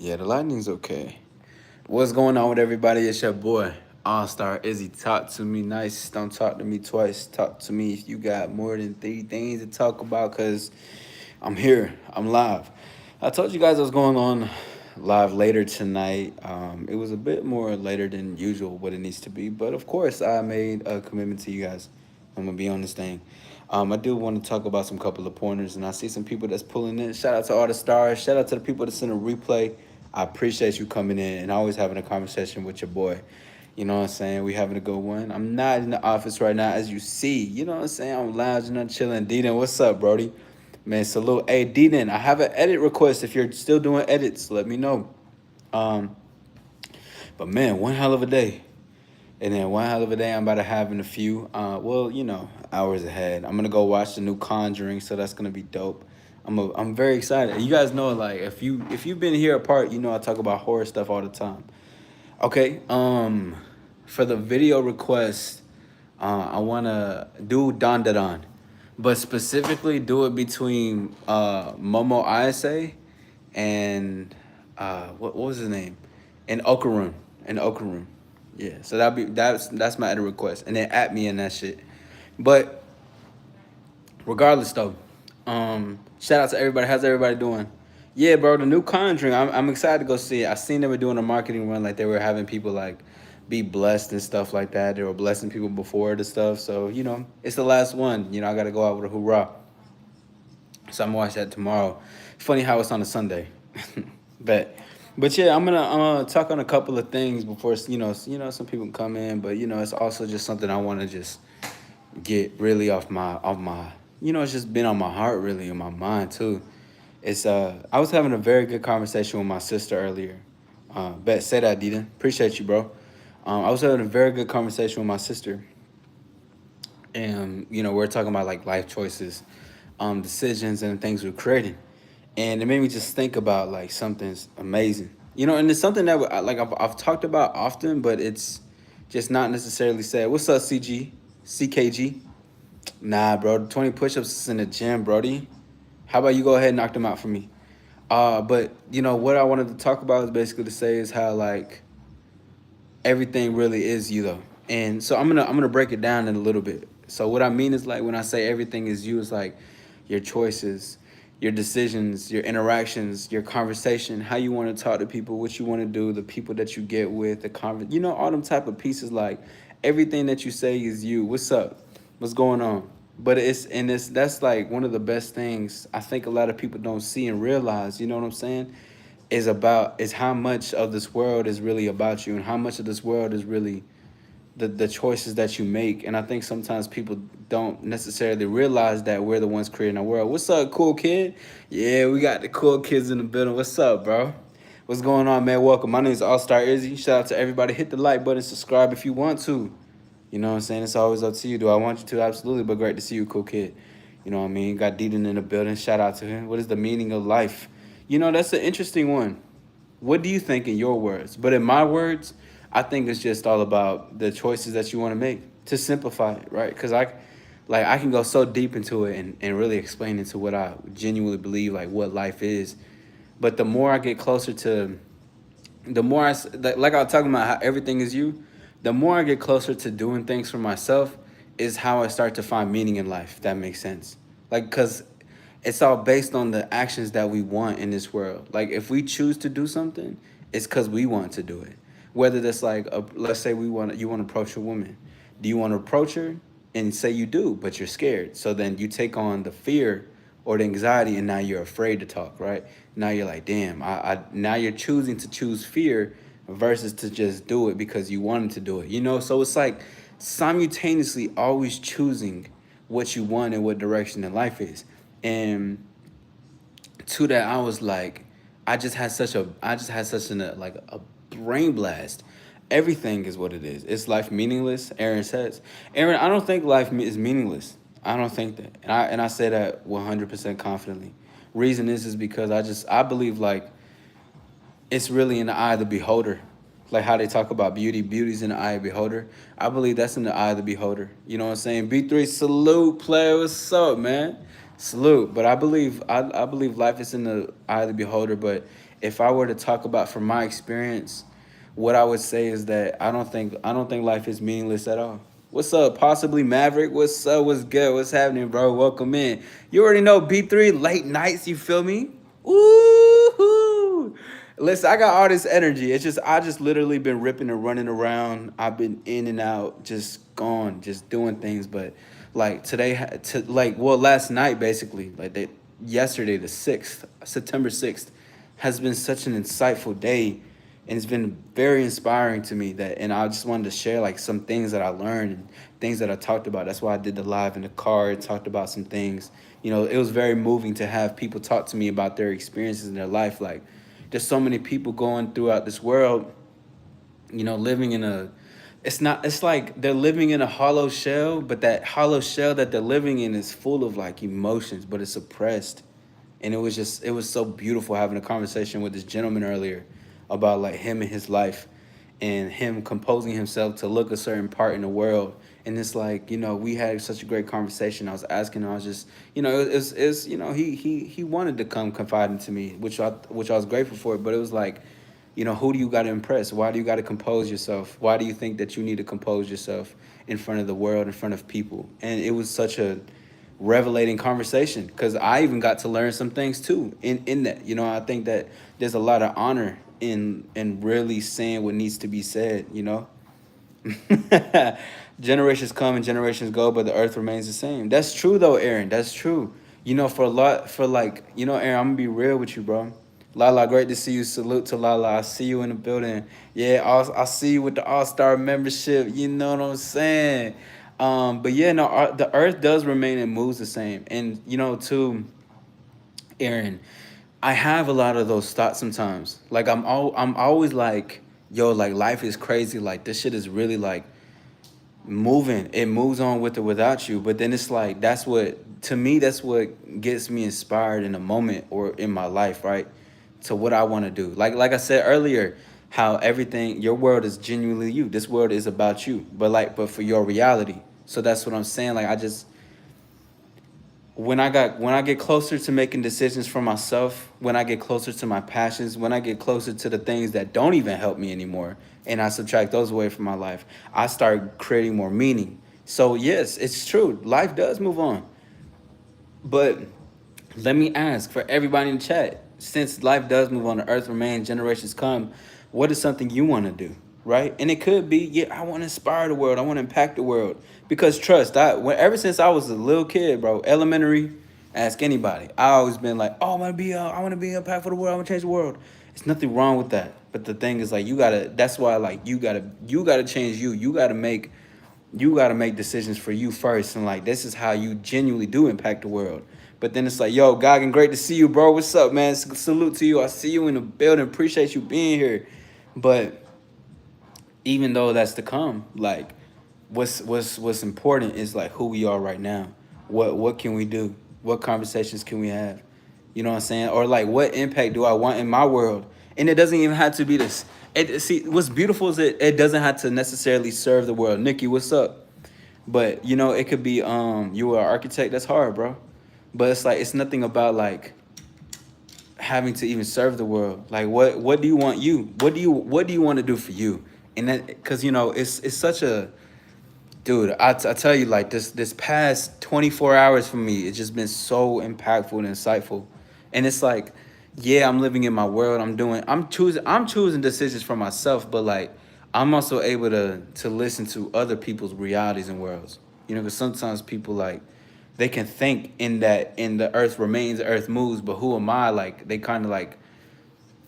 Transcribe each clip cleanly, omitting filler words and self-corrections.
Yeah, the lightning's okay. What's going on with everybody? It's your boy, All Star Izzy. Talk to me nice. Don't talk to me twice. Talk to me if you got more than three things to talk about, because I'm here. I'm live. I told you guys I was going on live later tonight. It was a bit more later than usual, what it needs to be. But of course, I made a commitment to you guys. I'm going to be on this thing. I do want to talk about some couple of pointers, and I see some people that's pulling in. Shout out to all the stars. Shout out to the people that's in the replay. I appreciate you coming in and always having a conversation with your boy. You know what I'm saying? We having a good one. I'm not in the office right now, as you see. You know what I'm saying? I'm lounging, I'm chilling. Deedon, what's up, Brody? Man, salute. Hey, Deedon, I have an edit request. If you're still doing edits, let me know. Um, but man, one hell of a day. And then one hell of a day I'm about to have in a few, hours ahead. I'm gonna go watch the new Conjuring, so that's gonna be dope. I'm very excited. You guys know, like, if you've been here apart, you know I talk about horror stuff all the time. Okay, for the video request, I wanna do Don Da Don, but specifically do it between Momo Ayase and what was his name? And Okarum. And Okarum. Yeah. So that's my edit request. And then at me and that shit. But regardless though, shout out to everybody. How's everybody doing? Yeah, bro, the new Conjuring. I'm excited to go see it. I seen they were doing a marketing run, like they were having people like be blessed and stuff like that. They were blessing people before the stuff. So, it's the last one. I gotta go out with a hoorah. So I'm gonna watch that tomorrow. Funny how it's on a Sunday. but but yeah, I'm gonna talk on a couple of things before some people can come in. But it's also just something I want to just get really off my. It's just been on my heart, really, in my mind too. It's I was having a very good conversation with my sister earlier. Bet say that, Dita. Appreciate you, bro. I was having a very good conversation with my sister, and we're talking about like life choices, decisions, and things we're creating, and it made me just think about like something's amazing, and it's something that like I've talked about often, but it's just not necessarily said. What's up, CKG? Nah, bro, 20 push-ups is in the gym, Brody. How about you go ahead and knock them out for me? But what I wanted to talk about is basically to say is how like everything really is you though. And so I'm gonna break it down in a little bit. So what I mean is, like, when I say everything is you, it's like your choices, your decisions, your interactions, your conversation, how you want to talk to people, what you want to do, the people that you get with, all them type of pieces. Like everything that you say is you. What's up? What's going on? But that's like one of the best things I think a lot of people don't see and realize. You know what I'm saying? Is how much of this world is really about you, and how much of this world is really the choices that you make. And I think sometimes people don't necessarily realize that we're the ones creating our world. What's up, cool kid? Yeah, we got the cool kids in the building. What's up, bro? What's going on, man? Welcome. My name is All Star Izzy. Shout out to everybody. Hit the like button, subscribe if you want to. You know what I'm saying? It's always up to you. Do I want you to? Absolutely. But great to see you, cool kid. You know what I mean? Got Deedon in the building. Shout out to him. What is the meaning of life? That's an interesting one. What do you think in your words? But in my words, I think it's just all about the choices that you want to make to simplify it, right? Because I can go so deep into it and really explain into what I genuinely believe, like what life is. But the more I get closer to, the more like I was talking about how everything is you, the more I get closer to doing things for myself is how I start to find meaning in life, if that makes sense. Like, because it's all based on the actions that we want in this world. Like, if we choose to do something, it's because we want to do it. Whether that's like, let's say you want to approach a woman. Do you want to approach her and say you do, but you're scared? So then you take on the fear or the anxiety, and now you're afraid to talk, right? Now you're like, damn, now you're choosing to choose fear versus to just do it because you wanted to do it, So it's like simultaneously always choosing what you want and what direction in life is. And to that, I was like, I just had such like a brain blast. Everything is what it is. Is life meaningless? Aaron says. Aaron, I don't think is meaningless. I don't think that, and I say that 100% confidently. Reason is because I believe like it's really in the eye of the beholder. Like how they talk about beauty, beauty's in the eye of the beholder. I believe that's in the eye of the beholder. You know what I'm saying? B3, salute, player. What's up, man? Salute. But I believe life is in the eye of the beholder, but if I were to talk about from my experience, what I would say is that I don't think life is meaningless at all. What's up, possibly Maverick? What's up? What's good? What's happening, bro? Welcome in. You already know B3 late nights. You feel me? Woo! Listen, I got all this energy. It's just I just literally been ripping and running around. I've been in and out, just gone, just doing things. But like today, last night basically, yesterday, the 6th, September 6th, has been such an insightful day, and it's been very inspiring to me. And I just wanted to share like some things that I learned and things that I talked about. That's why I did the live in the car and talked about some things. It was very moving to have people talk to me about their experiences in their life. Like, there's so many people going throughout this world, living in a, it's like they're living in a hollow shell, but that hollow shell that they're living in is full of like emotions, but it's suppressed. And it was so beautiful having a conversation with this gentleman earlier about like him and his life, and him composing himself to look a certain part in the world. And it's like, we had such a great conversation. I was asking him, I was just, he wanted to come confide into me, which I was grateful for. But it was like, who do you got to impress? Why do you got to compose yourself? Why do you think that you need to compose yourself in front of the world, in front of people? And it was such a revelating conversation, because I even got to learn some things too in that. I think that there's a lot of honor in really saying what needs to be said. Generations come and generations go, but the earth remains the same. That's true though, Aaron. That's true. For a lot, for like, Aaron, I'm gonna be real with you, bro. Lala, great to see you. Salute to Lala. I see you in the building. Yeah, I see you with the All-Star membership. You know what I'm saying? But yeah, no, the earth does remain and moves the same. And too, Aaron, I have a lot of those thoughts sometimes. Like I'm always like, yo, like life is crazy. Like this shit is really like moving. It moves on with or without you. But then it's like that's what gets me inspired in a moment or in my life, right? To what I want to do. Like I said earlier, how everything, your world is genuinely you. This world is about you. But for your reality. So that's what I'm saying. Like I just, when I get closer to making decisions for myself, when I get closer to my passions, when I get closer to the things that don't even help me anymore, and I subtract those away from my life, I start creating more meaning. So yes, it's true. Life does move on. But let me ask for everybody in the chat, since life does move on, the earth remains, generations come, what is something you want to do, right? And it could be, yeah, I want to inspire the world, I want to impact the world. Because trust, ever since I was a little kid, bro, elementary, ask anybody, I always been like, oh, I want to be impactful for the world, I want to change the world. There's nothing wrong with that. But the thing is, like, that's why, like, you gotta change you. You gotta make decisions for you first, and like this is how you genuinely do impact the world. But then it's like, yo, Goggin, great to see you, bro. What's up, man? Salute to you. I see you in the building. Appreciate you being here. But even though that's to come, like, what's important is like who we are right now. What can we do? What conversations can we have? You know what I'm saying? Or like, what impact do I want in my world? And it doesn't even have to be this. See, what's beautiful is it doesn't have to necessarily serve the world. Nikki, what's up? But it could be you were an architect. That's hard, bro. But it's like it's nothing about like having to even serve the world. Like what do you want you? What do you want to do for you? And that, because it's such a, dude, I tell you, like this past 24 hours for me, it's just been so impactful and insightful. And it's like, yeah, I'm living in my world. I'm choosing decisions for myself, but like I'm also able to listen to other people's realities and worlds. Because sometimes people like they can think in the earth remains, the earth moves, but who am I? Like they kind of like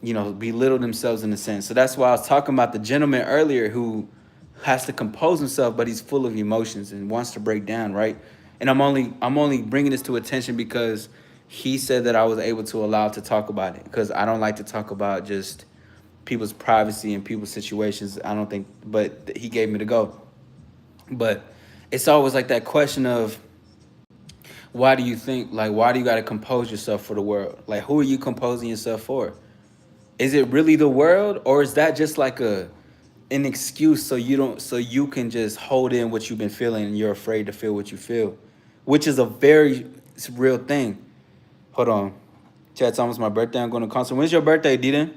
belittle themselves in a sense. So that's why I was talking about the gentleman earlier who has to compose himself, but he's full of emotions and wants to break down, right? And I'm only bringing this to attention because he said that I was able to allow to talk about it, because I don't like to talk about just people's privacy and people's situations. I don't think, but he gave me the go. But it's always like that question of, why do you think, like, why do you got to compose yourself for the world? Like, who are you composing yourself for? Is it really the world, or is that just like an excuse so you can just hold in what you've been feeling and you're afraid to feel what you feel, which is a very real thing. Hold on. Chat, it's almost my birthday. I'm going to concert. When's your birthday, Deedon?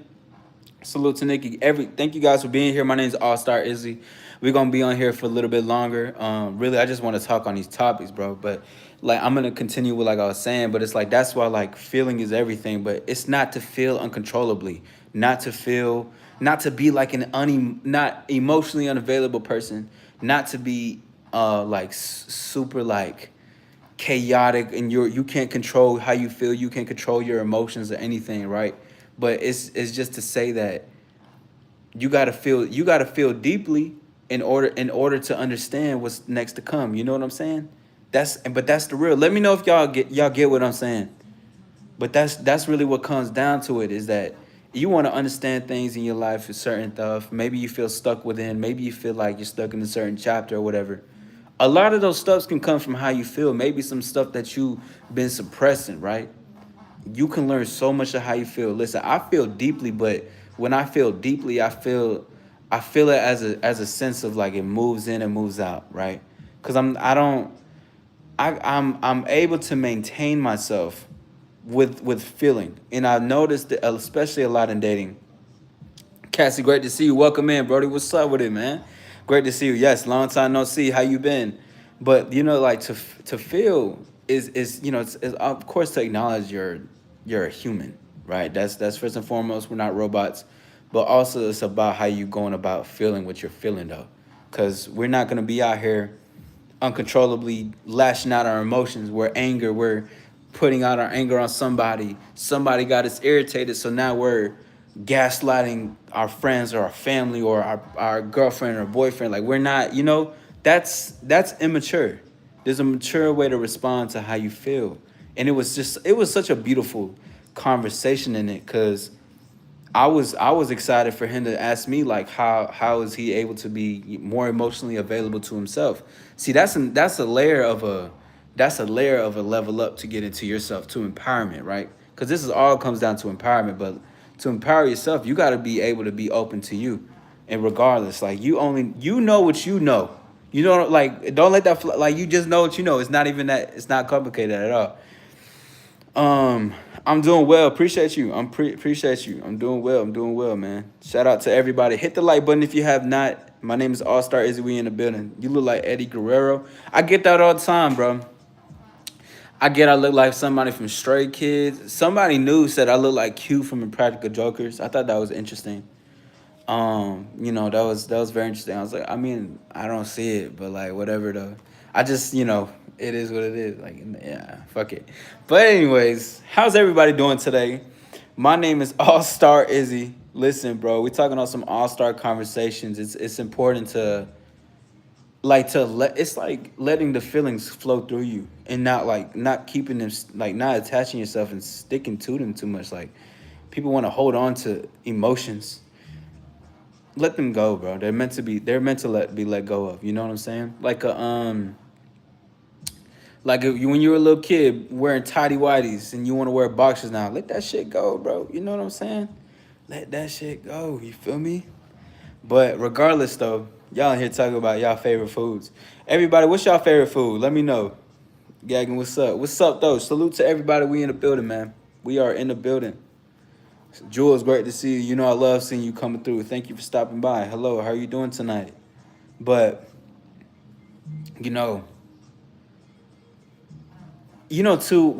Salute to Nikki. Thank you guys for being here. My name is All Star Izzy. We're gonna be on here for a little bit longer. Really, I just want to talk on these topics, bro. But like, I'm gonna continue with like I was saying. But it's like that's why like feeling is everything. But it's not to feel uncontrollably, not to feel, not to be like an not emotionally unavailable person, not to be like super like chaotic and you can't control how you feel, you can't control your emotions or anything, right? But it's just to say that you gotta feel deeply in order to understand what's next to come. You know what I'm saying? That's the real. Let me know if y'all get what I'm saying. But that's really what comes down to it, is that you want to understand things in your life, for certain stuff. Maybe you feel stuck within. Maybe you feel like you're stuck in a certain chapter or whatever. A lot of those stuffs can come from how you feel. Maybe some stuff that you've been suppressing, right? You can learn so much of how you feel. Listen, I feel deeply, but when I feel deeply, I feel it as a sense of like it moves in and moves out, right? Because I don't I'm able to maintain myself with feeling, and I've noticed that especially a lot in dating. Cassie, great to see you. Welcome in, Brody. What's up with it, man? Great to see you. Yes, long time no see. How you been? But like to feel is it's of course to acknowledge you're a human, right? That's first and foremost. We're not robots, but also it's about how you going about feeling what you're feeling though, because we're not gonna be out here uncontrollably lashing out our emotions. We're putting out our anger on somebody. Somebody got us irritated, so now we're gaslighting our friends or our family or our girlfriend or boyfriend. Like we're not, that's immature. There's a mature way to respond to how you feel. And it was such a beautiful conversation in it, because I was excited for him to ask me like how is he able to be more emotionally available to himself. See, that's a layer of a level up to get into yourself, to empowerment, right? Because this is all comes down to empowerment. But to empower yourself, you got to be able to be open to you, and regardless, like you know what you know. You don't like don't let that like you just know what you know. It's not even that. It's not complicated at all. I'm doing well. Appreciate you. Appreciate you. I'm doing well. I'm doing well, man. Shout out to everybody. Hit the like button if you have not. My name is All Star Izzy. We in the building. You look like Eddie Guerrero. I get that all the time, bro. I look like somebody from Stray Kids. Somebody new said I look like Q from Impractical Jokers. I thought that was interesting. That was very interesting. I was like, I mean, I don't see it, but like whatever though. I just, it is what it is. Like, yeah, fuck it. But anyways, how's everybody doing today? My name is All Star Izzy. Listen, bro, we're talking on some All Star conversations. It's important to it's like letting the feelings flow through you, and not keeping them, like not attaching yourself and sticking to them too much. Like people want to hold on to emotions. Let them go, bro. They're meant to be let go of. You know what I'm saying? Like if when you were a little kid wearing tidy whities and you want to wear boxers now, let that shit go, bro. You know what I'm saying? Let that shit go. You feel me? But regardless, though, y'all in here talking about y'all favorite foods. Everybody, what's y'all favorite food? Let me know. Gagging, what's up? What's up, though? Salute to everybody. We in the building, man. We are in the building. Jules, great to see you. You know I love seeing you coming through. Thank you for stopping by. Hello, how are you doing tonight? But you know, too.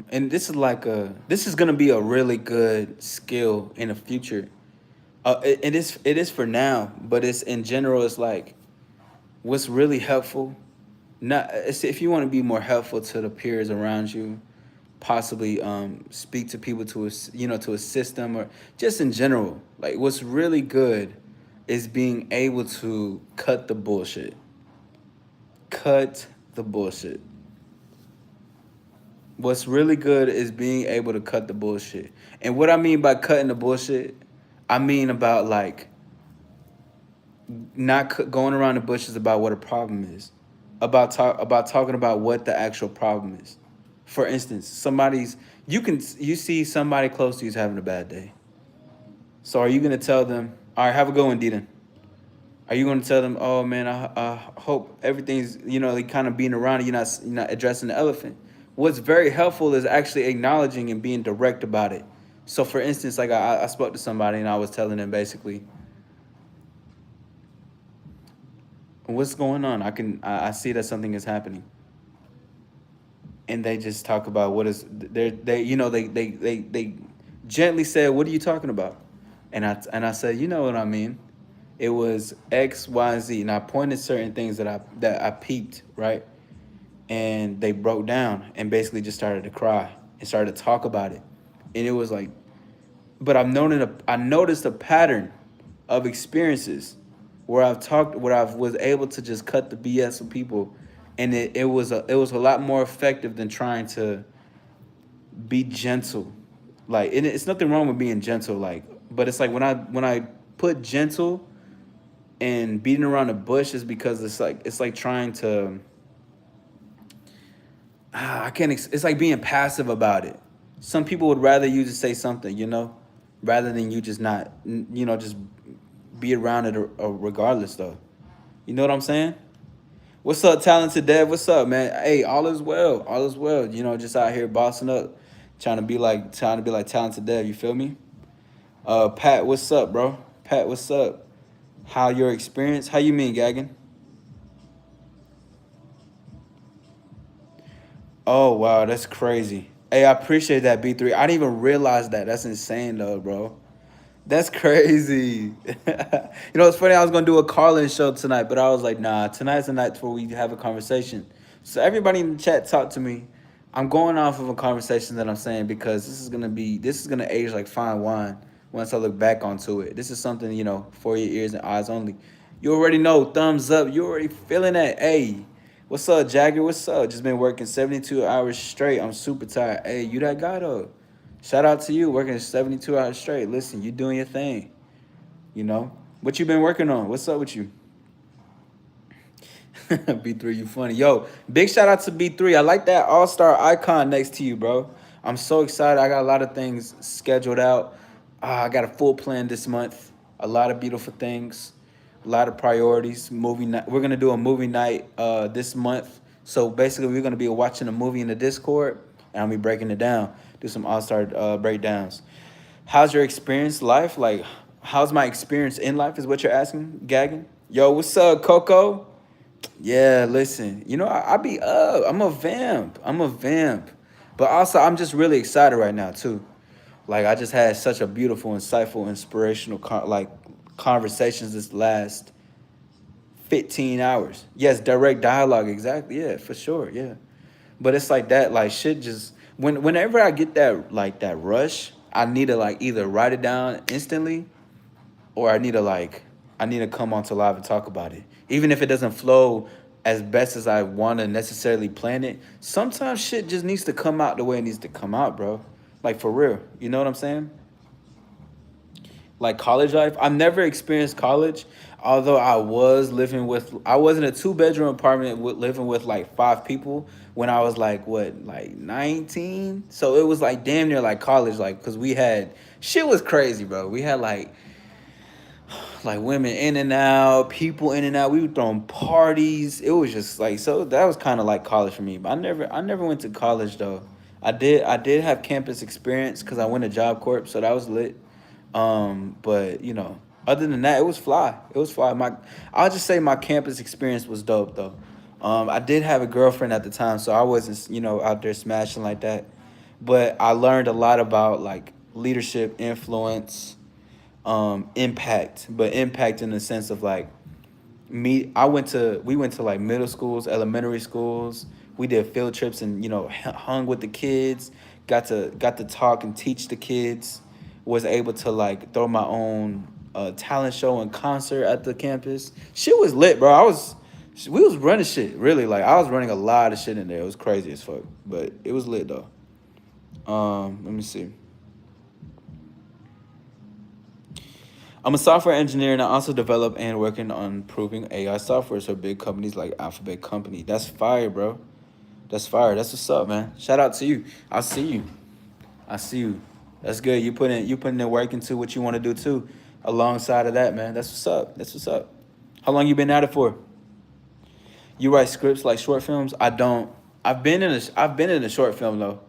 And this is gonna be a really good skill in the future. It is for now, but it's in general. It's like what's really helpful. Not if you want to be more helpful to the peers around you, possibly speak to people to assist them, or just in general. Like what's really good is being able to cut the bullshit. Cut the bullshit. What's really good is being able to cut the bullshit. And what I mean by cutting the bullshit, I mean about like not going around the bushes about what a problem is, about talking about what the actual problem is. For instance, you see somebody close to you is having a bad day. So are you gonna tell them, all right, have a good one, Deedon? Are you gonna tell them, oh man, I hope everything's like kind of being around it, you're not addressing the elephant? What's very helpful is actually acknowledging and being direct about it. So, for instance, like I spoke to somebody and I was telling them basically, what's going on? I see that something is happening, and they just talk about what is they they gently said, "What are you talking about?" And I said, "You know what I mean." It was X, Y, Z, and I pointed certain things that I peeped, right, and they broke down and basically just started to cry and started to talk about it, and it was like, but I noticed a pattern of experiences where I was able to just cut the BS with people, and it was a lot more effective than trying to be gentle. Like, and it's nothing wrong with being gentle, like, but it's like when I put gentle and beating around the bush is because it's like trying to I can't. It's like being passive about it. Some people would rather you just say something, rather than you just not, just be around it regardless, though. You know what I'm saying? What's up, talented Dev? What's up, man? Hey, all is well. All is well. Just out here bossing up, trying to be like talented Dev. You feel me? Pat, what's up, bro? Pat, what's up? How your experience? How you mean, Gaggin? Oh wow, that's crazy. Hey, I appreciate that, B3. I didn't even realize that. That's insane though, bro. That's crazy. It's funny. I was gonna do a call-in show tonight, but I was like, nah. Tonight's the night where we have a conversation. So everybody in the chat, talk to me. I'm going off of a conversation that I'm saying because this is gonna age like fine wine once I look back onto it. This is something for your ears and eyes only. You already know. Thumbs up. You already feeling that. Hey, what's up, Jagger? What's up? Just been working 72 hours straight. I'm super tired. Hey, you that guy though? Shout out to you working 72 hours straight. Listen, you doing your thing. You know what you been working on? What's up with you? B3, you funny. Yo, big shout out to B3. I like that all-star icon next to you, bro. I'm so excited. I got a lot of things scheduled out. I got a full plan this month. A lot of beautiful things. A lot of priorities. Movie night. We're gonna do a movie night this month. So basically, we're gonna be watching a movie in the Discord, and I'll be breaking it down. Do some all-star breakdowns. How's your experience life? Like, how's my experience in life? Is what you're asking, Gagging? Yo, what's up, Coco? Yeah, listen, I be up. I'm a vamp. I'm a vamp. But also, I'm just really excited right now, too. Like, I just had such a beautiful, insightful, inspirational, conversations this last 15 hours. Yes, direct dialogue, exactly. Yeah, for sure. Yeah. But it's like that, like, shit just, whenever I get that, like, that rush, I need to, like, either write it down instantly or I need to come onto live and talk about it. Even if it doesn't flow as best as I want to necessarily plan it, sometimes shit just needs to come out the way it needs to come out, bro. Like for real. You know what I'm saying? Like college life. I've never experienced college, although I was in a two-bedroom apartment living with like five people when I was like what, like 19. So it was like damn near like college, like because we had shit was crazy, bro. We had like women in and out, people in and out. We were throwing parties. It was just like so that was kind of like college for me. But I never went to college though. I did have campus experience because I went to Job Corp, so that was lit. But other than that, it was fly. It was fly. I'll just say my campus experience was dope though. I did have a girlfriend at the time, so I wasn't out there smashing like that. But I learned a lot about like leadership, influence, impact, but impact in the sense of like we went to like middle schools, elementary schools. We did field trips and hung with the kids, got to talk and teach the kids. Was able to like throw my own talent show and concert at the campus. Shit was lit, bro. We was running shit, really. Like I was running a lot of shit in there. It was crazy as fuck, but it was lit though. Let me see. I'm a software engineer and I also develop and working on improving AI software for big companies like Alphabet Company. That's fire, bro. That's fire. That's what's up, man. Shout out to you. I see you. I see you. That's good. You putting in work into what you want to do too, alongside of that, man. That's what's up. That's what's up. How long you been at it for? You write scripts like short films? I don't. I've been in a short film though.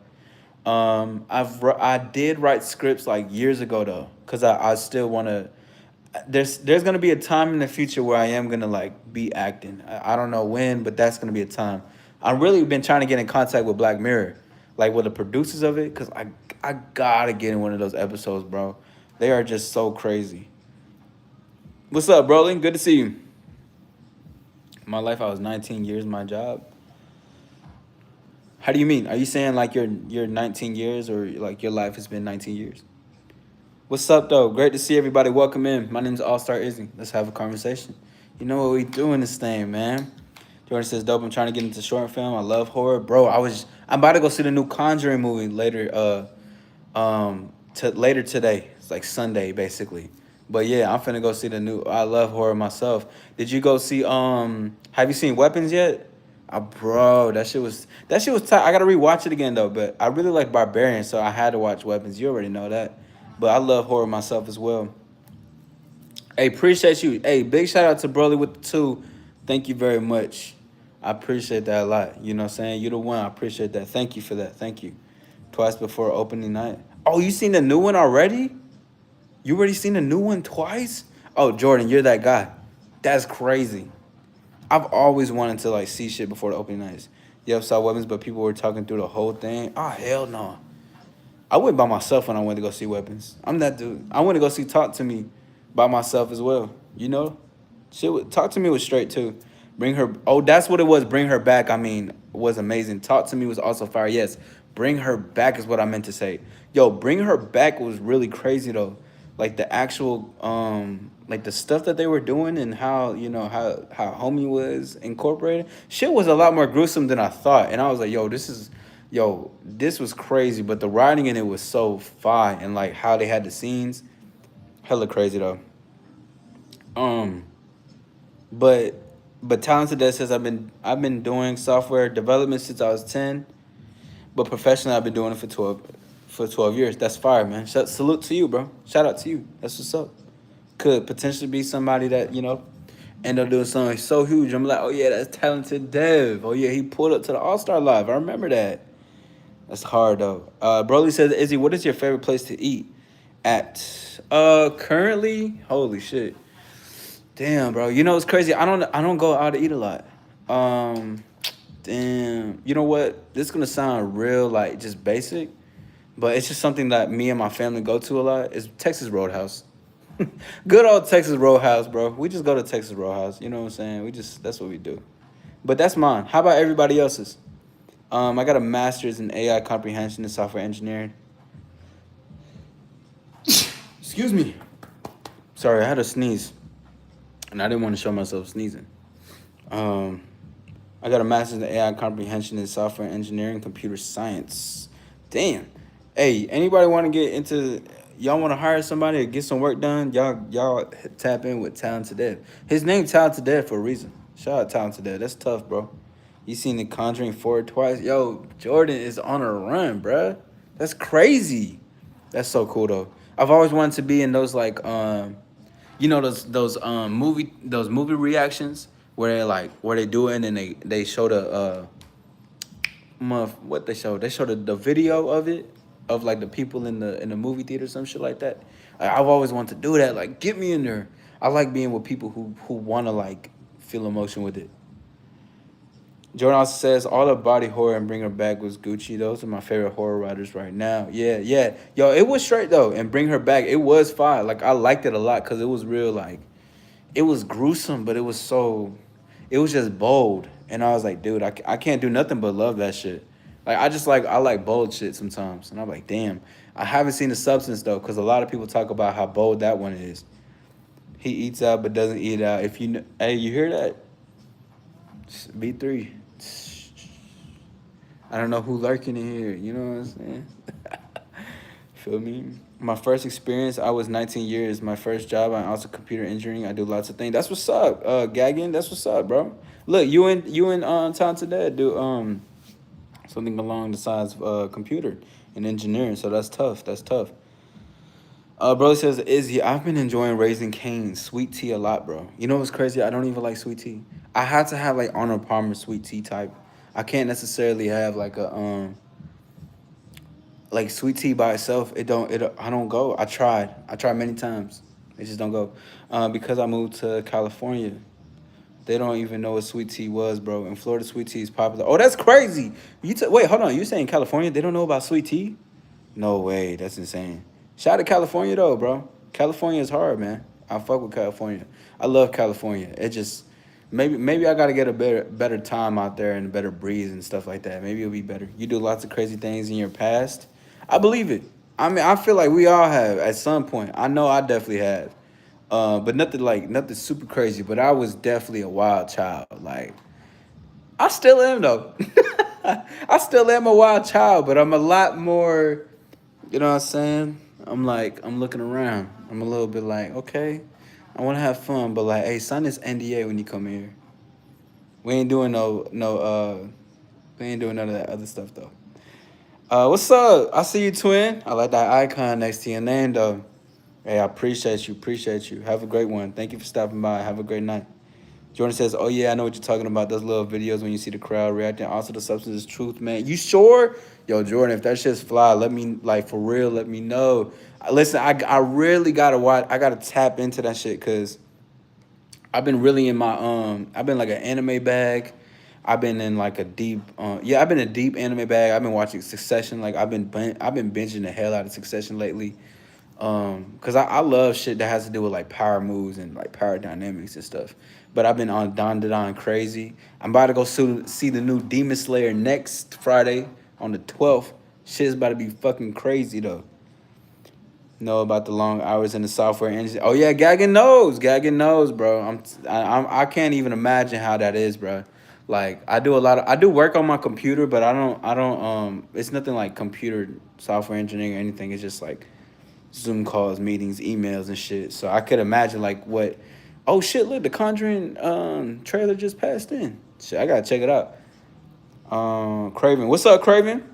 I did write scripts like years ago though, cause I still want to. There's gonna be a time in the future where I am gonna like be acting. I don't know when, but that's gonna be a time. I've really been trying to get in contact with Black Mirror, like with the producers of it, cause I gotta get in one of those episodes, bro. They are just so crazy. What's up, Brolin? Good to see you. My life, I was 19 years. My job. How do you mean? Are you saying like you're 19 years or like your life has been 19 years? What's up though? Great to see everybody. Welcome in. My name's All Star Izzy. Let's have a conversation. You know what we do in this thing, man. Jordan says, "Dope. I'm trying to get into short film. I love horror, bro. I'm about to go see the new Conjuring movie later. Later today. It's like Sunday basically. But yeah, I'm finna go see the new. I love horror myself. Did you go see? Have you seen Weapons yet? Bro, that shit was tight. I gotta rewatch it again though. But I really like Barbarian, so I had to watch Weapons. You already know that. But I love horror myself as well. Hey, appreciate you. Hey, big shout out to Broly with the two. Thank you very much. I appreciate that a lot. You know what I'm saying? You the one. I appreciate that. Thank you for that. Thank you. Twice before opening night. Oh, you seen the new one already? You already seen the new one twice? Oh, Jordan, you're that guy. That's crazy. I've always wanted to like see shit before the opening nights. Yep, saw Weapons, but people were talking through the whole thing. Oh hell no. I went by myself when I went to go see Weapons. I'm that dude. I went to go see Talk to Me by myself as well. You know, Talk to Me was straight too. Bring her. Oh, that's what it was. Bring her back. I mean, was amazing. Talk to Me was also fire. Yes, Bring Her Back is what I meant to say. Yo, Bring Her Back was really crazy though. Like the actual like the stuff that they were doing and how how homie was incorporated. Shit was a lot more gruesome than I thought, and I was like, this was crazy. But the writing in it was so fine, and like how they had the scenes, hella crazy though. Um, but Talented Dead says I've been doing software development since I was 10, but professionally I've been doing it for 12 years. That's fire, man. Salute to you, bro. Shout out to you. That's what's up. Could potentially be somebody that end up doing something so huge. I'm like, oh yeah, that's Talented Dev. Oh yeah, he pulled up to the All Star Live. I remember that. That's hard though. Broly says, Izzy, what is your favorite place to eat at? Currently, holy shit. Damn, bro. You know it's crazy. I don't go out to eat a lot. Um, damn. You know what? This is gonna sound real like just basic, but it's just something that me and my family go to a lot. Is Texas Roadhouse. Good old Texas Roadhouse, bro. We just go to Texas Roadhouse. You know what I'm saying? That's what we do. But that's mine. How about everybody else's? I got a master's in AI comprehension and software engineering. Excuse me. Sorry, I had a sneeze, and I didn't want to show myself sneezing. Um, I got a master's in AI comprehension and software engineering, computer science. Damn. Hey, anybody want to get into? Y'all want to hire somebody or get some work done? Y'all tap in with Talented Dev. His name Talented Dev for a reason. Shout out Talented Dev. That's tough, bro. You seen the Conjuring 4 twice? Yo, Jordan is on a run, bruh. That's crazy. That's so cool though. I've always wanted to be in those like those movie reactions where they do it and then they show the what they show. They show the video of it of like the people in the movie theater, some shit like that. I've always wanted to do that. Like, get me in there. I like being with people who want to like feel emotion with it. Jordan also says all the body horror and Bring Her Back was Gucci. Those are my favorite horror writers right now. Yeah, yeah. Yo, it was straight though. And Bring Her Back, it was fire. Like I liked it a lot because it was real. Like it was gruesome, but it was just bold. And I was like, dude, I can't do nothing but love that shit. Like I like bold shit sometimes. And I'm like, damn. I haven't seen the substance though, because a lot of people talk about how bold that one is. He eats out but doesn't eat out. If you hey, you hear that? B3. I don't know who lurking in here. You know what I'm saying? Feel me? My first experience, I was 19 years. My first job, I also computer engineering. I do lots of things. That's what's up, Gaggin. That's what's up, bro. Look, you and Talented Dad do something along the sides of computer and engineering. So that's tough. That's tough. Bro says, Izzy, I've been enjoying Raising Cane's sweet tea a lot, bro. You know what's crazy? I don't even like sweet tea. I had to have like Arnold Palmer sweet tea type. I can't necessarily have like a like sweet tea by itself. I don't go. I tried many times. It just don't go. Because I moved to California. They don't even know what sweet tea was, bro. In Florida, sweet tea is popular. Oh, that's crazy. Wait, hold on. You saying California? They don't know about sweet tea? No way. That's insane. Shout out to California though, bro. California is hard, man. I fuck with California. I love California. It just maybe I gotta get a better time out there and a better breeze and stuff like that. Maybe it'll be better. You do lots of crazy things in your past. I believe it. I mean, I feel like we all have at some point. I know I definitely have. But nothing super crazy. But I was definitely a wild child. Like I still am though. I still am a wild child, but I'm a lot more. You know what I'm saying? I'm looking around. I'm a little bit like, okay, I want to have fun, but like, hey, sign this NDA when you come here. We ain't doing we ain't doing none of that other stuff though. What's up? I see you, twin. I like that icon next to your name though. Hey, I appreciate you. Appreciate you. Have a great one. Thank you for stopping by. Have a great night. Jordan says, "Oh yeah, I know what you're talking about. Those little videos when you see the crowd reacting. Also, the substance is truth, man. You sure, yo, Jordan? If that shit's fly, let me like for real. Let me know. Listen, I really gotta watch. I gotta tap into that shit because I've been really in my I've been like an anime bag. I've been in like a deep yeah, I've been a deep anime bag. I've been watching Succession. Like I've been binging the hell out of Succession lately. Cause I love shit that has to do with like power moves and like power dynamics and stuff. But I've been on Don crazy. I'm about to go see the new Demon Slayer next Friday on the 12th. Shit's about to be fucking crazy though. Know about the long hours in the software engineer. Oh yeah, Gagan knows. Gagan knows, bro. I can't even imagine how that is, bro. Like I do work on my computer, but I don't it's nothing like computer software engineering or anything. It's just like Zoom calls, meetings, emails, and shit. So I could imagine like what. Oh shit! Look, the Conjuring trailer just passed in. Shit, I gotta check it out. Craven, what's up, Craven?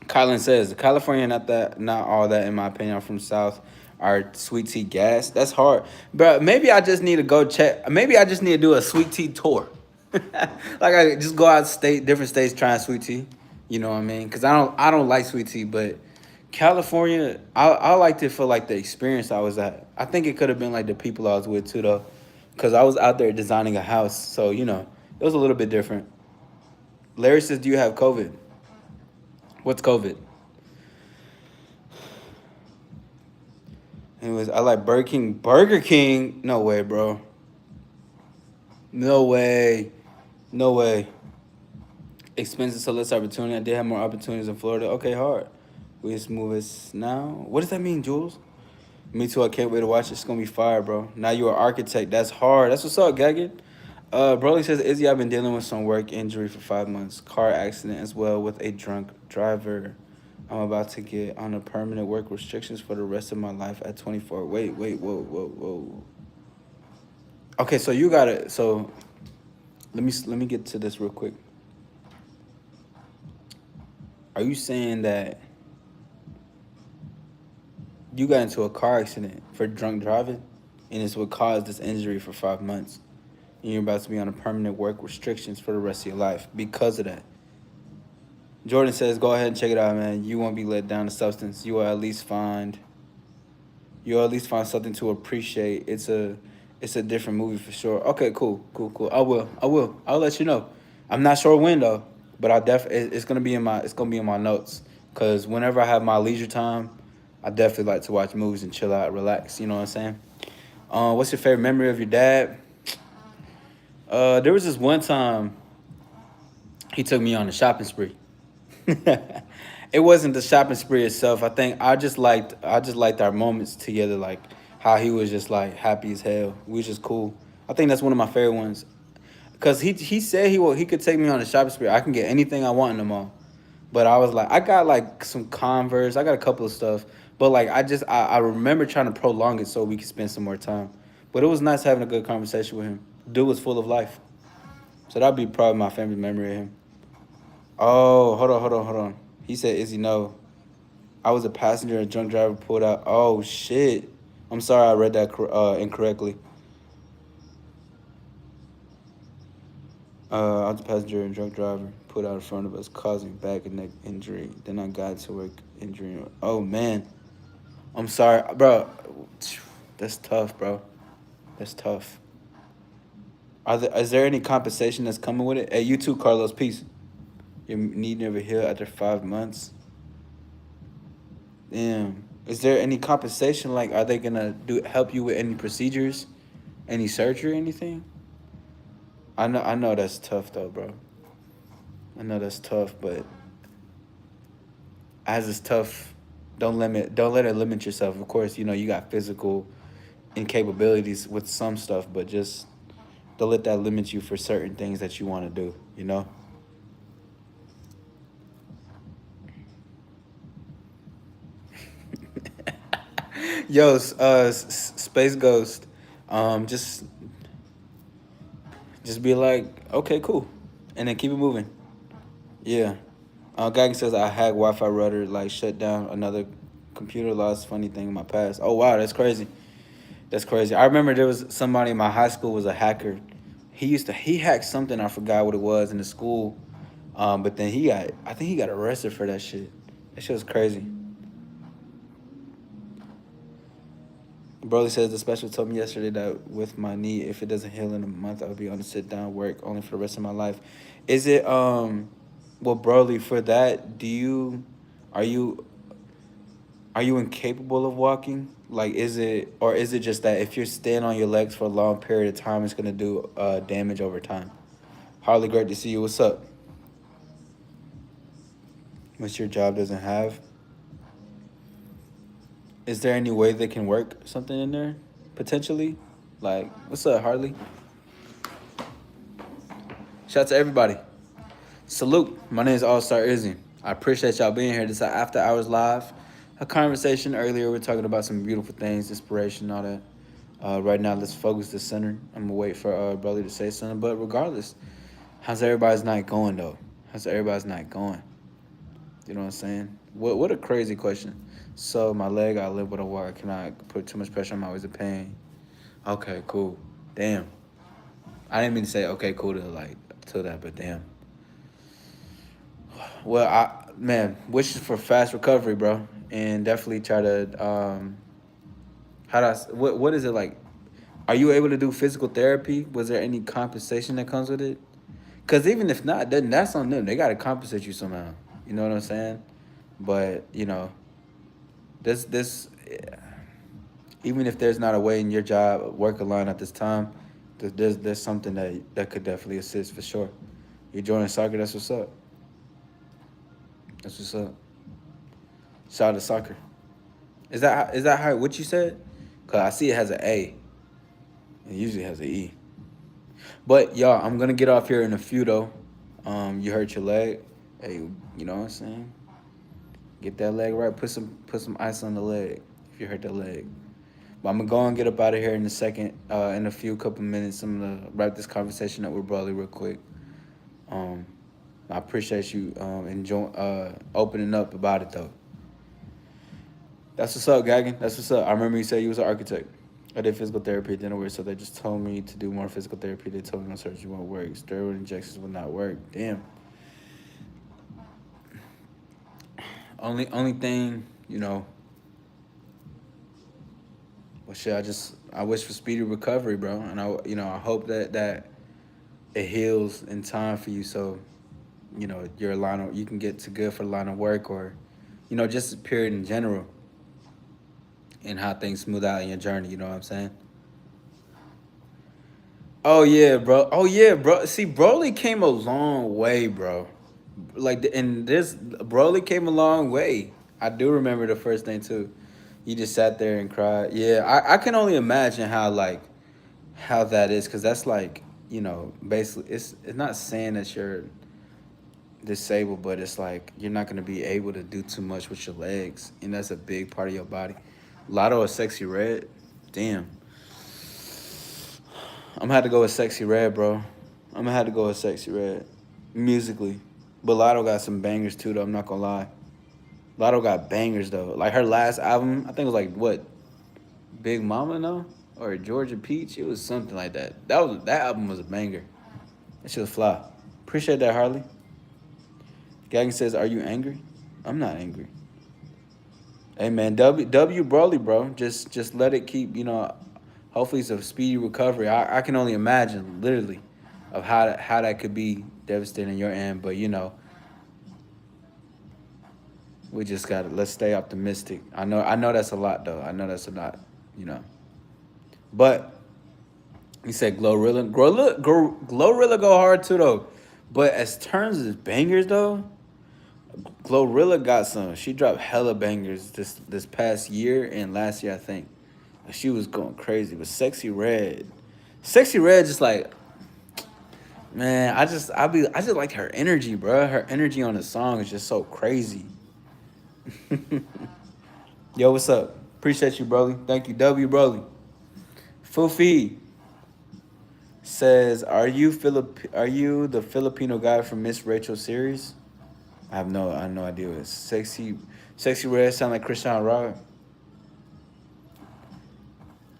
Kylan says California not all that in my opinion. I'm from South. Our sweet tea gas. That's hard, but maybe I just need to go check. Maybe I just need to do a sweet tea tour. Like I just go out different states trying sweet tea. You know what I mean? Because I don't like sweet tea, but California, I liked it for like the experience I was at. I think it could have been like the people I was with too though, because I was out there designing a house, so you know it was a little bit different. Larry says, "Do you have COVID? What's COVID?" Anyways, I like Burger King. Burger King? No way, bro. No way. No way. Expensive, so less opportunity. I did have more opportunities in Florida. Okay, hard. We just move us now. What does that mean, Jules? Me too. I can't wait to watch it. It's gonna be fire, bro. Now you're an architect. That's hard. That's what's up, Gaggett. Broly says, Izzy, I've been dealing with some work injury for 5 months. Car accident as well with a drunk driver. I'm about to get on a permanent work restrictions for the rest of my life at 24. Wait, whoa. Okay, so you got it. So let me get to this real quick. Are you saying that you got into a car accident for drunk driving, and it's what caused this injury for 5 months, and you're about to be on a permanent work restrictions for the rest of your life because of that? Jordan says, "Go ahead and check it out, man. You won't be let down to substance. You'll at least find something to appreciate. It's a different movie for sure." Okay, cool. I'll let you know. I'm not sure when though, but it's gonna be in my notes. Cause whenever I have my leisure time, I definitely like to watch movies and chill out, relax. You know what I'm saying? What's your favorite memory of your dad? There was this one time he took me on a shopping spree. It wasn't the shopping spree itself. I think I just liked our moments together, like how he was just like happy as hell. We was just cool. I think that's one of my favorite ones. Cause he said he could take me on a shopping spree. I can get anything I want in the mall. But I was like, I got like some Converse. I got a couple of stuff. But like I remember trying to prolong it so we could spend some more time. But it was nice having a good conversation with him. Dude was full of life. So that'd be probably my favorite memory of him. Oh, hold on. He said, Izzy, no. I was a passenger, a drunk driver pulled out. Oh, shit. I'm sorry I read that incorrectly. I was a passenger and drunk driver put out in front of us, causing back and neck injury. Then I got to work injury. Oh man, I'm sorry, bro. That's tough, bro. That's tough. Is there any compensation that's coming with it? Hey, you too, Carlos. Peace. Your knee never healed after 5 months. Damn. Is there any compensation? Like, are they gonna help you with any procedures, any surgery, anything? I know that's tough though, bro. I know that's tough, but as it's tough, don't let it limit yourself. Of course, you got physical incapabilities with some stuff, but just don't let that limit you for certain things that you want to do. Yo, Space Ghost, just be like, okay, cool, and then keep it moving. Yeah. Gaggy says I hacked Wi-Fi router, like shut down another computer. Lost funny thing in my past. Oh wow, that's crazy. That's crazy. I remember there was somebody in my high school was a hacker. He hacked something, I forgot what it was in the school. But then I think he got arrested for that shit. That shit was crazy. Broly says the special told me yesterday that with my knee, if it doesn't heal in a month, I'll be on a sit down work only for the rest of my life. Is it well, Broly, for that, are you are you incapable of walking? Like, is it just that if you're staying on your legs for a long period of time, it's gonna do damage over time? Harley, great to see you. What's up? What your job doesn't have? Is there any way they can work something in there potentially? Like, what's up, Harley? Shout out to everybody. Salute. My name is All Star Izzy. I appreciate y'all being here. This is After Hours Live. A conversation earlier. We're talking about some beautiful things, inspiration, all that. Right now, let's focus the center. I'm gonna wait for brother to say something. But regardless, how's everybody's night going though? How's everybody's night going? You know what I'm saying? What a crazy question. So my leg, I live with a walker. Can I put too much pressure on my ways of pain? Okay, cool. Damn. I didn't mean to say okay, cool to that, but damn. Well, man, wishes for fast recovery, bro, and definitely try to how do what is it like? Are you able to do physical therapy? Was there any compensation that comes with it? Because even if not, then that's on them. They gotta compensate you somehow. You know what I'm saying? But this even if there's not a way in your job work line at this time, there's something that could definitely assist for sure. You're joining soccer. That's what's up. That's what's up. Shout out to soccer. Is that how what you said? Cause I see it has an A. It usually has an E. But y'all, I'm gonna get off here in a few though. You hurt your leg. Hey, you know what I'm saying? Get that leg right. Put some ice on the leg if you hurt the leg. But I'm gonna go and get up out of here in a second. In a few couple minutes, I'm gonna wrap this conversation up with Broly real quick. Um, I appreciate you enjoying opening up about it though. That's what's up, Gagan. That's what's up. I remember you said you was an architect. I did physical therapy, it didn't work, so they just told me to do more physical therapy. They told me no surgery won't work. Steroid injections will not work. Damn. Only thing, well shit, I wish for speedy recovery, bro. And I hope that it heals in time for you so, you can get to good for the line of work or, just a period in general and how things smooth out in your journey, you know what I'm saying? Oh yeah, bro. Oh yeah, bro. See, Broly came a long way, bro. Like, and this Broly came a long way. I do remember the first thing too. You just sat there and cried. Yeah, I can only imagine how that is, because that's like, basically it's not saying that you're disabled, but it's like you're not gonna be able to do too much with your legs, and that's a big part of your body. Lotto is Sexy Red. Damn. I'm gonna have to go with Sexy Red, bro. I'm gonna have to go with Sexy Red. Musically. But Lotto got some bangers too, though, I'm not gonna lie. Lotto got bangers though. Like her last album, I think it was like what? Big Mama, no? Or Georgia Peach? It was something like that. That album was a banger. That shit was fly. Appreciate that, Harley. Gaggan says, "Are you angry?" I'm not angry. Hey man, W Broly, bro. Just let it keep. Hopefully it's a speedy recovery. I can only imagine, literally, of how that could be devastating in your end. But we just got to let's stay optimistic. I know that's a lot though. I know that's a lot. You know, but he said Glorilla go hard too though. But as terms of bangers though, Glorilla got some. She dropped hella bangers this past year and last year I think. She was going crazy. But Sexy Red just like man, I just like her energy, bro. Her energy on the song is just so crazy. Yo, what's up? Appreciate you, Broly. Thank you, W Broly. Fufi says, Are you the Filipino guy from Miss Rachel series?" I have no idea what it's. Sexy Red sound like Christian Rock.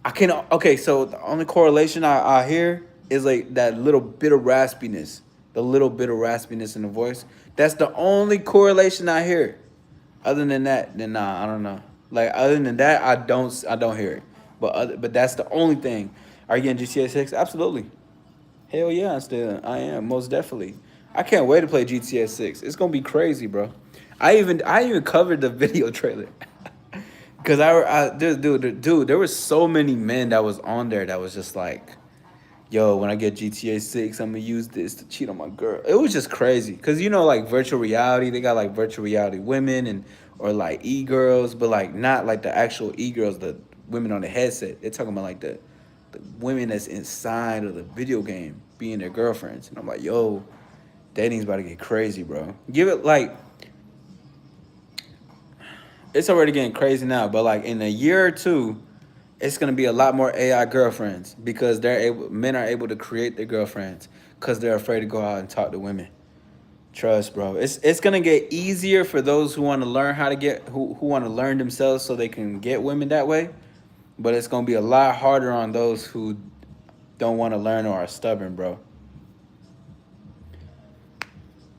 I can okay, so the only correlation I hear is like that little bit of raspiness. The little bit of raspiness in the voice. That's the only correlation I hear. Other than that, then nah, I don't know. Like other than that, I don't hear it. But that's the only thing. Are you getting GTA 6? Absolutely. Hell yeah, I am most definitely. I can't wait to play GTA 6. It's gonna be crazy, bro. I even covered the video trailer. Cause dude, there was so many men that was on there that was just like, yo, when I get GTA 6, I'm gonna use this to cheat on my girl. It was just crazy. Cause like virtual reality, they got like virtual reality women and or like e-girls, but like not like the actual e-girls, the women on the headset. They're talking about like the women that's inside of the video game being their girlfriends. And I'm like, yo, dating's about to get crazy, bro. Give it like it's already getting crazy now, but like in a year or two, it's gonna be a lot more AI girlfriends because men are able to create their girlfriends because they're afraid to go out and talk to women. Trust, bro. It's gonna get easier for those who want to learn how to get who want to learn themselves so they can get women that way. But it's gonna be a lot harder on those who don't want to learn or are stubborn, bro.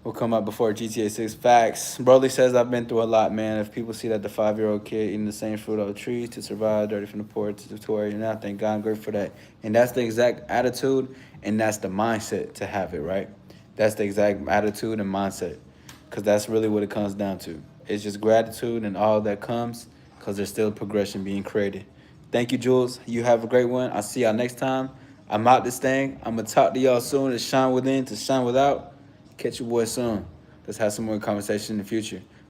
Will come up before GTA 6. Facts. Broly says, I've been through a lot, man. If people see that the 5-year-old kid eating the same fruit off trees to survive, dirty from the poor to where you're now, thank God, I'm grateful for that. And that's the exact attitude, and that's the mindset to have it, right? That's the exact attitude and mindset, because that's really what it comes down to. It's just gratitude and all that comes, because there's still progression being created. Thank you, Jules. You have a great one. I'll see y'all next time. I'm out this thing. I'm going to talk to y'all soon. It's shine within to shine without. Catch your boy soon. Let's have some more conversation in the future.